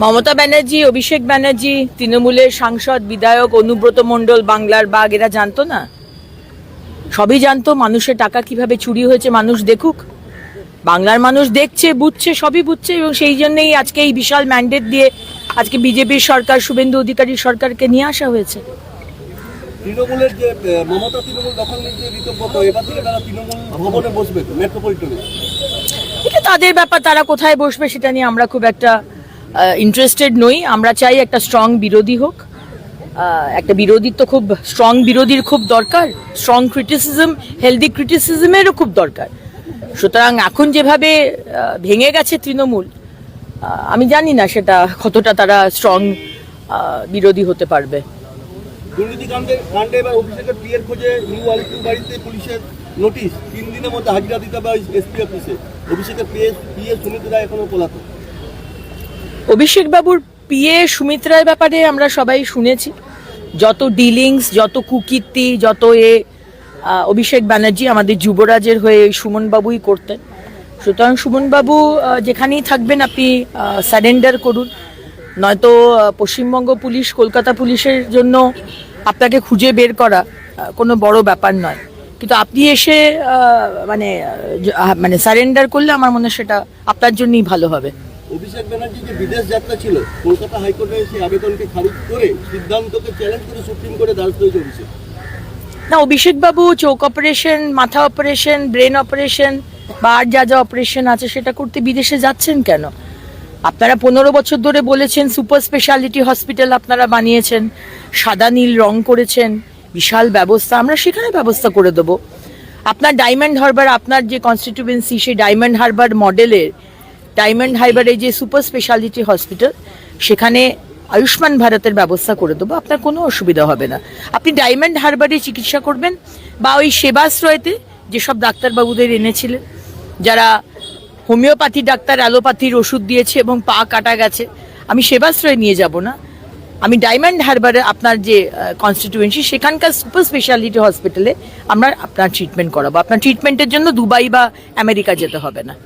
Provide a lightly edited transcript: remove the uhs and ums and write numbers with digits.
মমতা ব্যানার্জি, অভিষেক ব্যানার্জি, তৃণমূলের সাংসদ, বিধায়ক অনুব্রত মণ্ডল, বাংলার বাঘ, এরা জানতো না? সবই জানতো মানুষের টাকা কিভাবে চুরি হয়েছে। মানুষ দেখুক, বাংলার মানুষ দেখছে, বুঝছে, সবই বুঝছে, এবং সেই জন্যই আজকে এই বিশাল ম্যান্ডেট দিয়ে আজকে বিজেপির সরকার, শুভেন্দু অধিকারীর সরকারকে নিয়ে আসা হয়েছে। তৃণমূলের যে মমতা তৃণমূল দখল নিয়ে বিতর্ক, এবার থেকে তারা তৃণমূল ভবনে বসবে মেট্রোপলিটনে, এটা তাদের ব্যাপার, তারা কোথায় বসবে সেটা নিয়ে আমরা খুব একটা ইন্টারেস্টেড নই। আমরা চাই একটা স্ট্রং বিরোধী হোক, একটা বিরোধীর তো খুব স্ট্রং বিরোধীর খুব দরকার, স্ট্রং ক্রিটিসিজম, হেলদি ক্রিটিসিজমেরও খুব দরকার। সুতরাং এখন যেভাবে ভেঙে গেছে তৃণমূল, আমি জানি না সেটা কতটা তারা স্ট্রং বিরোধী হতে পারবে। দুর্নীতি কাণ্ডে এবার অভিষেকের পিএর খোঁজে নিউ আলিপুর বাড়িতে পুলিশের নোটিশ, 3 দিনের মধ্যে হাজিরা দিতে হবে এসপি অফিসে। অভিষেকের পিএ সুমিত রায় এখনো পলাতক। অভিষেক বাবুর পিএ সুমিত রায়ের ব্যাপারে আমরা সবাই শুনেছি, যত ডিলিংস, যত কুকীর্তি, যত অভিষেক ব্যানার্জি আমাদের যুবরাজের হয়ে সুমন বাবুই করতেন। সুতরাং সুমন বাবু যেখানেই থাকবেন আপনি সারেন্ডার করুন, নয়তো পশ্চিমবঙ্গ পুলিশ, কলকাতা পুলিশের জন্য আপনাকে খুঁজে বের করা কোনো বড় ব্যাপার নয়। কিন্তু আপনি এসে মানে সারেন্ডার করলে আমার মনে হয় সেটা আপনার জন্যই ভালো হবে। অভিষেক ব্যানার্জি যে বিদেশ যাত্রা ছিল, কলকাতা হাইকোর্টে সেই আবেদনকে খারিজ করে সিদ্ধান্তকে চ্যালেঞ্জ করে সুপ্রিম কোর্টে দ্বারস্থ হয়েছে অভিষেক। না, অভিষেক বাবু চোখ অপারেশন, মাথা অপারেশন, ব্রেন অপারেশন বা আর যা যা অপারেশন আছে সেটা করতে বিদেশে যাচ্ছেন কেন? আপনারা 15 বছর ধরে বলেছেন সুপার স্পেশালিটি হসপিটাল আপনারা বানিয়েছেন, সাদা নীল রং করেছেন, বিশাল ব্যবস্থা, আমরা সেখানে ব্যবস্থা করে দেবো। আপনার ডায়মন্ড হারবার, আপনার যে কনস্টিটিউয়েন্সি, সেই ডায়মন্ড হারবার মডেলের ডায়মন্ড হারবারে যে সুপার স্পেশালিটি হসপিটাল, সেখানে আয়ুষ্মান ভারতের ব্যবস্থা করে দেবো, আপনার কোনো অসুবিধা হবে না। আপনি ডায়মন্ড হারবারে চিকিৎসা করবেন, বা ওই সেবাশ্রয়তে যেসব ডাক্তারবাবুদের এনেছিলেন, যারা হোমিওপ্যাথি ডাক্তার অ্যালোপ্যাথির ওষুধ দিয়েছে এবং পা কাটা গেছে, আমি সেবাশ্রয় নিয়ে যাব না, আমি ডায়মন্ড হারবারে আপনার যে কনস্টিটিউয়েন্সি সেখানকার সুপার স্পেশালিটি হসপিটালে আমরা আপনার ট্রিটমেন্ট করাবো। আপনার ট্রিটমেন্টের জন্য দুবাই বা আমেরিকা যেতে হবে না।